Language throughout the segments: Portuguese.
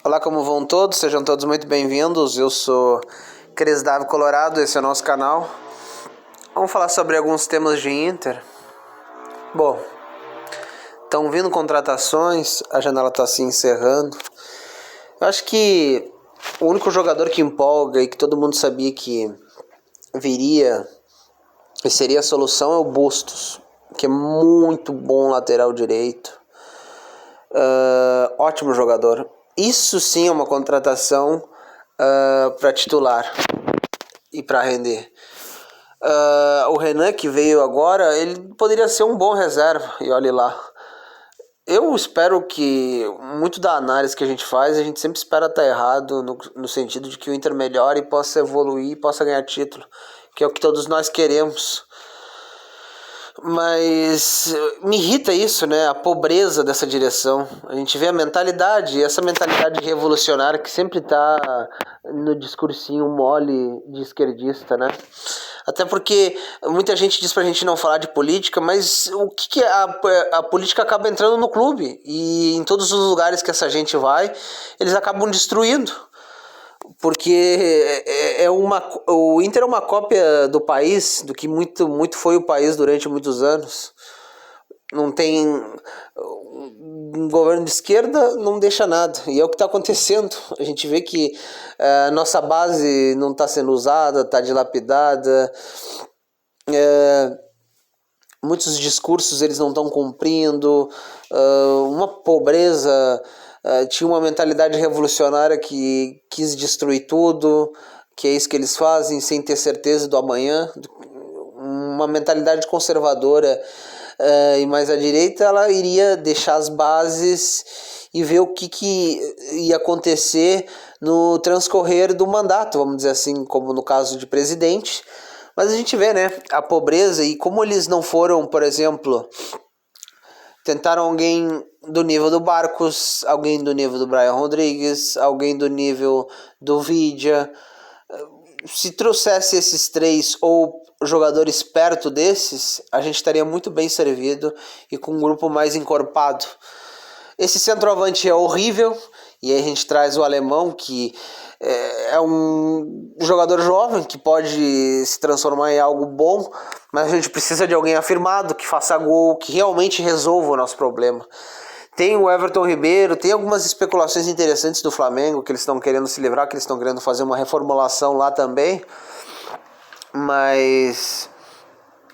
Olá, como vão todos? Sejam todos muito bem-vindos. Eu sou Cris Davi Colorado, esse é o nosso canal. Vamos falar sobre alguns temas de Inter. Bom, estão vindo contratações, a janela está se encerrando. Eu acho que o único jogador que empolga e que todo mundo sabia que viria e seria a solução é o Bustos, que é muito bom lateral direito. Ótimo jogador. Isso sim é uma contratação para titular e para render. O Renan, que veio agora, ele poderia ser um bom reserva, e olhe lá. Eu espero que muito da análise que a gente faz, a gente sempre espera estar errado, no sentido de que o Inter melhore e possa evoluir e possa ganhar título, que é o que todos nós queremos. Mas me irrita isso, né? A pobreza dessa direção. A gente vê a mentalidade, essa mentalidade revolucionária que sempre tá no discursinho mole de esquerdista, né? Até porque muita gente diz pra gente não falar de política, mas o que a política acaba entrando no clube. E em todos os lugares que essa gente vai, eles acabam destruindo. Porque o Inter é uma cópia do país, do que muito foi o país durante muitos anos. Não tem um governo de esquerda, não deixa nada, e é o que está acontecendo. A gente vê que a nossa base não está sendo usada, está dilapidada, muitos discursos eles não estão cumprindo, uma pobreza. Tinha uma mentalidade revolucionária que quis destruir tudo, que é isso que eles fazem sem ter certeza do amanhã. Uma mentalidade conservadora e mais à direita, ela iria deixar as bases e ver o que ia acontecer no transcorrer do mandato, vamos dizer assim, como no caso de presidente. Mas a gente vê, né, a pobreza e como eles não foram, por exemplo, tentaram alguém do nível do Barcos, alguém do nível do Brian Rodrigues, alguém do nível do Vidia. Se trouxesse esses três ou jogadores perto desses, a gente estaria muito bem servido e com um grupo mais encorpado. Esse centroavante é horrível, e aí a gente traz o alemão, que é um jogador jovem que pode se transformar em algo bom, mas a gente precisa de alguém afirmado, que faça gol, que realmente resolva o nosso problema. Tem o Everton Ribeiro, tem algumas especulações interessantes do Flamengo, que eles estão querendo se livrar, que eles estão querendo fazer uma reformulação lá também, mas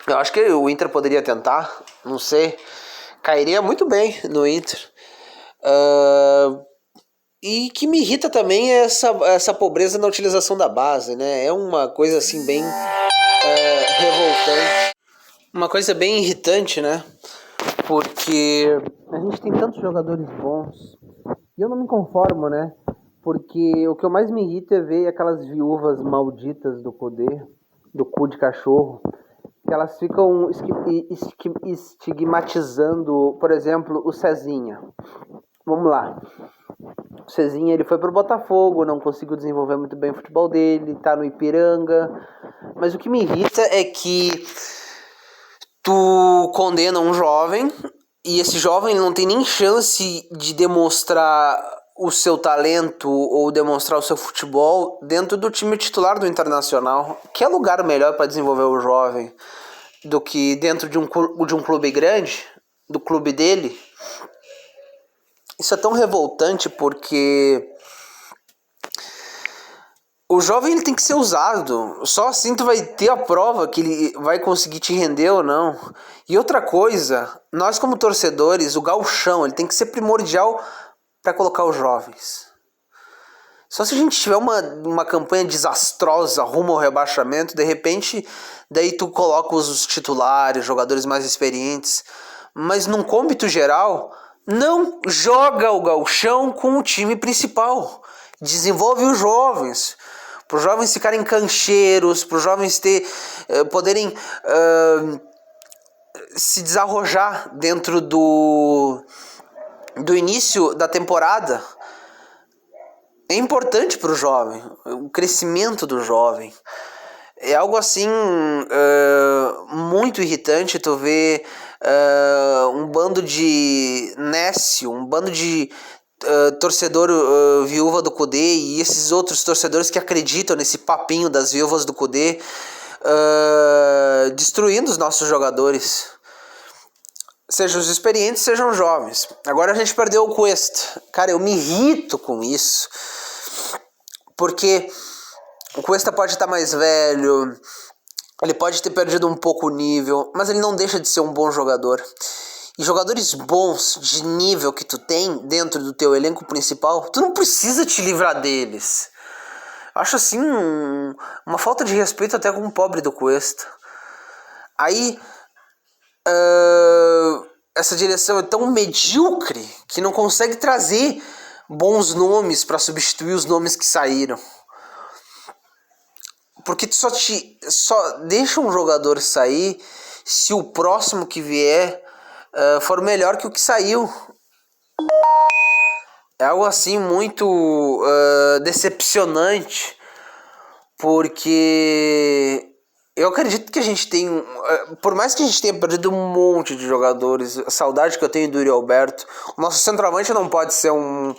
eu acho que o Inter poderia tentar, não sei, cairia muito bem no Inter. E que me irrita também é essa pobreza na utilização da base, né? É uma coisa assim bem revoltante. Uma coisa bem irritante, né? Porque a gente tem tantos jogadores bons. E eu não me conformo, né? Porque o que eu mais me irrita é ver aquelas viúvas malditas do poder, do cu de cachorro, que elas ficam estigmatizando, por exemplo, o Cezinha. Vamos lá. O Cezinha, ele foi pro Botafogo, não conseguiu desenvolver muito bem o futebol dele, tá no Ipiranga. Mas o que me irrita é que tu condena um jovem e esse jovem não tem nem chance de demonstrar o seu talento ou demonstrar o seu futebol dentro do time titular do Internacional. Que é lugar melhor para desenvolver o jovem do que dentro de um clube grande, do clube dele? Isso é tão revoltante porque o jovem ele tem que ser usado. Só assim tu vai ter a prova que ele vai conseguir te render ou não. E outra coisa, nós como torcedores, o gauchão, ele tem que ser primordial para colocar os jovens. Só se a gente tiver uma campanha desastrosa rumo ao rebaixamento, de repente, daí tu coloca os titulares, jogadores mais experientes. Mas num cômbito geral, não joga o gauchão com o time principal. Desenvolve os jovens. Para os jovens ficarem cancheiros, para os jovens poderem se desarrojar dentro do início da temporada. É importante para o jovem, o crescimento do jovem. É algo assim muito irritante tu ver um bando de nécio, um bando de torcedor viúva do Kudê e esses outros torcedores que acreditam nesse papinho das viúvas do Kudê, destruindo os nossos jogadores. Sejam os experientes, sejam os jovens. Agora a gente perdeu o Cuesta. Cara, eu me irrito com isso. Porque o Cuesta pode estar mais velho, ele pode ter perdido um pouco o nível, mas ele não deixa de ser um bom jogador. E jogadores bons de nível que tu tem dentro do teu elenco principal, tu não precisa te livrar deles. Acho assim uma falta de respeito até com o pobre do Cuesta. Aí essa direção é tão medíocre que não consegue trazer bons nomes para substituir os nomes que saíram. Porque tu só deixa um jogador sair se o próximo que vier for melhor que o que saiu. É algo assim muito decepcionante, porque eu acredito que a gente tem, por mais que a gente tenha perdido um monte de jogadores, a saudade que eu tenho do Yuri Alberto, o nosso centroavante não pode ser um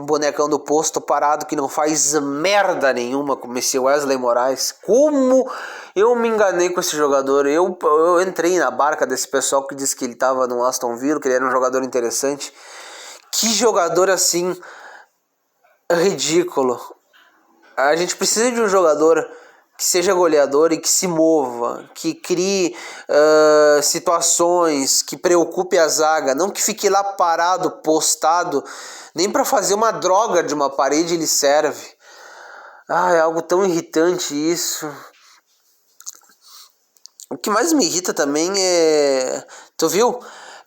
bonecão do posto parado que não faz merda nenhuma, como esse Wesley Moraes. Como eu me enganei com esse jogador. Eu entrei na barca desse pessoal que disse que ele estava no Aston Villa, que ele era um jogador interessante. Que jogador assim ridículo. A gente precisa de um jogador que seja goleador e que se mova, que crie situações, que preocupe a zaga, não que fique lá parado, postado, nem para fazer uma droga de uma parede ele serve. É algo tão irritante isso. O que mais me irrita também é... Tu viu?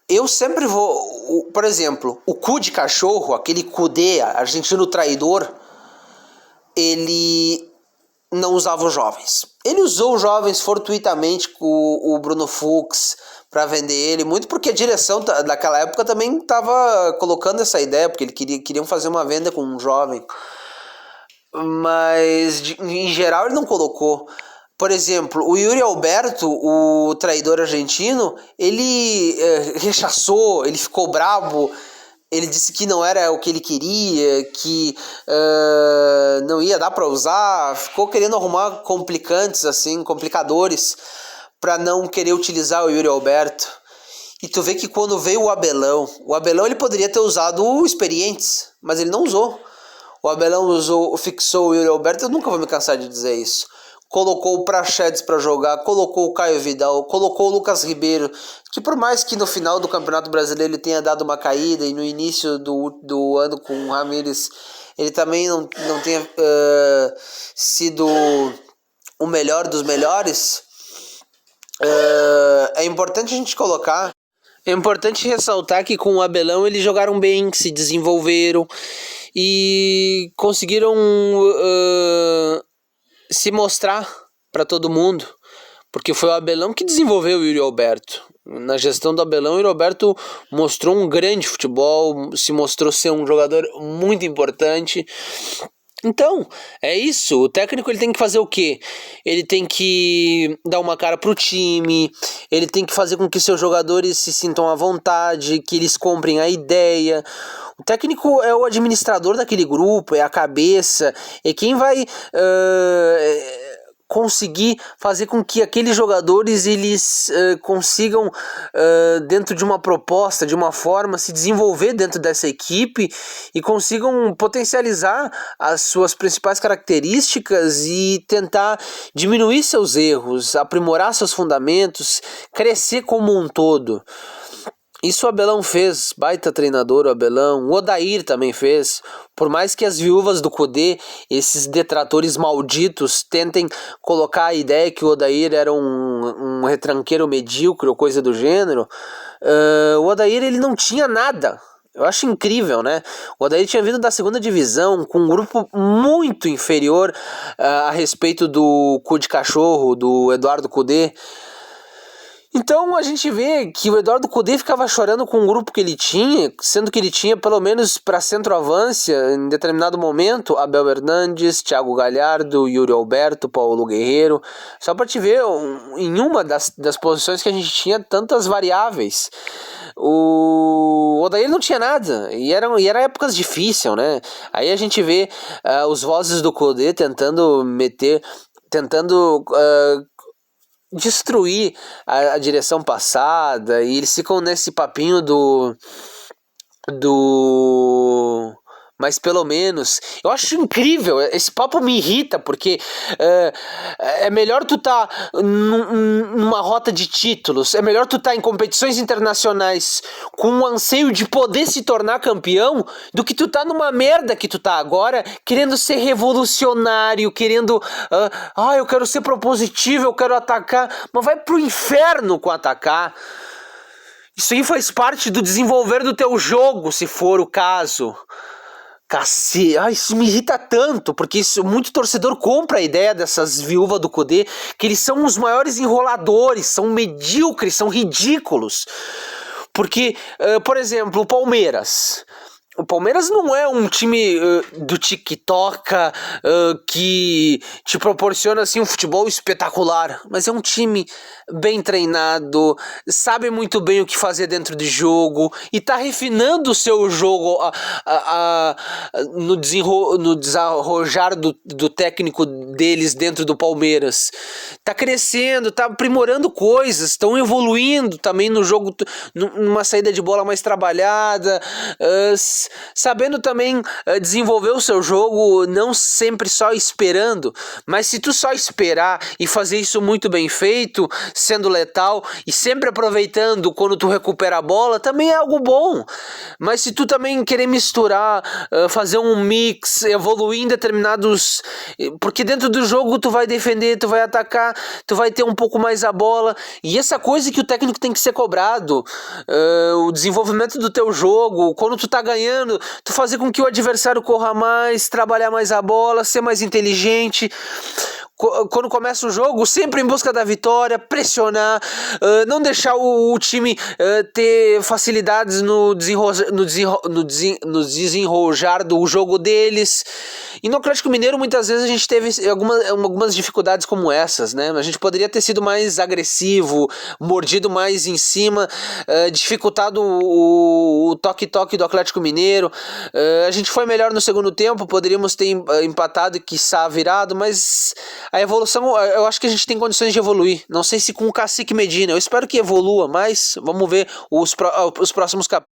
Eu sempre vou... Por exemplo, o cu de cachorro, aquele Kudê, argentino traidor, ele não usava os jovens. Ele usou os jovens fortuitamente com o Bruno Fux para vender ele, muito porque a direção daquela época também estava colocando essa ideia, porque queriam fazer uma venda com um jovem. Mas em geral ele não colocou. Por exemplo, o Yuri Alberto, o traidor argentino, ele rechaçou, ele ficou bravo. Ele disse que não era o que ele queria, que não ia dar para usar, ficou querendo arrumar complicantes, assim, complicadores, para não querer utilizar o Yuri Alberto. E tu vê que quando veio o Abelão ele poderia ter usado o Experientes, mas ele não usou. O Abelão fixou o Yuri Alberto, eu nunca vou me cansar de dizer isso. Colocou o Praxedes para jogar, colocou o Caio Vidal, colocou o Lucas Ribeiro, que por mais que no final do Campeonato Brasileiro ele tenha dado uma caída e no início do ano com o Ramírez ele também não tenha sido o melhor dos melhores, é importante a gente colocar. É importante ressaltar que com o Abelão eles jogaram bem, se desenvolveram e conseguiram se mostrar para todo mundo, porque foi o Abelão que desenvolveu o Yuri Alberto. Na gestão do Abelão, o Yuri Alberto mostrou um grande futebol, se mostrou ser um jogador muito importante. Então, é isso. O técnico ele tem que fazer o quê? Ele tem que dar uma cara pro time, ele tem que fazer com que seus jogadores se sintam à vontade, que eles comprem a ideia. O técnico é o administrador daquele grupo, é a cabeça, é quem vai conseguir fazer com que aqueles jogadores eles consigam, dentro de uma proposta, de uma forma, se desenvolver dentro dessa equipe e consigam potencializar as suas principais características e tentar diminuir seus erros, aprimorar seus fundamentos, crescer como um todo. Isso o Abelão fez, baita treinador o Abelão, o Odair também fez. Por mais que as viúvas do Kudê, esses detratores malditos, tentem colocar a ideia que o Odair era um retranqueiro medíocre ou coisa do gênero, o Odair ele não tinha nada. Eu acho incrível, né? O Odair tinha vindo da segunda divisão com um grupo muito inferior a respeito do cu de cachorro, do Eduardo Kudê. Então a gente vê que o Eduardo Cudê ficava chorando com o grupo que ele tinha, sendo que ele tinha pelo menos para centroavância, em determinado momento, Abel Hernandes, Thiago Galhardo, Yuri Alberto, Paulo Guerreiro, só para te ver em uma das posições que a gente tinha tantas variáveis. O Odair não tinha nada, e era épocas difíceis, né? Aí a gente vê os vozes do Cudê tentando destruir a direção passada, e eles ficam nesse papinho do mas pelo menos, eu acho incrível, esse papo me irrita, porque é melhor tu tá numa rota de títulos, é melhor tu tá em competições internacionais com um anseio de poder se tornar campeão, do que tu tá numa merda que tu tá agora, querendo ser revolucionário, querendo, eu quero ser propositivo, eu quero atacar, mas vai pro inferno com atacar. Isso aí faz parte do desenvolver do teu jogo, se for o caso. Cacete, isso me irrita tanto, porque muito torcedor compra a ideia dessas viúvas do Cudê, que eles são os maiores enroladores, são medíocres, são ridículos. Porque, por exemplo, o Palmeiras. O Palmeiras não é um time do TikTok que te proporciona assim, um futebol espetacular, mas é um time bem treinado, sabe muito bem o que fazer dentro de jogo e tá refinando o seu jogo no desarrojar do técnico deles dentro do Palmeiras. Tá crescendo, tá aprimorando coisas, estão evoluindo também no jogo, numa saída de bola mais trabalhada, sabendo também desenvolver o seu jogo, não sempre só esperando, mas se tu só esperar e fazer isso muito bem feito, sendo letal e sempre aproveitando quando tu recupera a bola, também é algo bom. Mas se tu também querer misturar, fazer um mix, evoluir em determinados... Porque dentro do jogo tu vai defender, tu vai atacar, tu vai ter um pouco mais a bola, e essa coisa que o técnico tem que ser cobrado, o desenvolvimento do teu jogo, quando tu tá ganhando, tu fazer com que o adversário corra mais, trabalhar mais a bola, ser mais inteligente. Quando começa o jogo, sempre em busca da vitória, pressionar, não deixar o time ter facilidades no desenrojar do jogo deles. E no Atlético Mineiro, muitas vezes a gente teve algumas dificuldades como essas, né? A gente poderia ter sido mais agressivo, mordido mais em cima, dificultado o toque-toque do Atlético Mineiro. A gente foi melhor no segundo tempo, poderíamos ter empatado e quiçá virado, mas a evolução, eu acho que a gente tem condições de evoluir. Não sei se com o Cacique Medina, eu espero que evolua, mas vamos ver os próximos capítulos.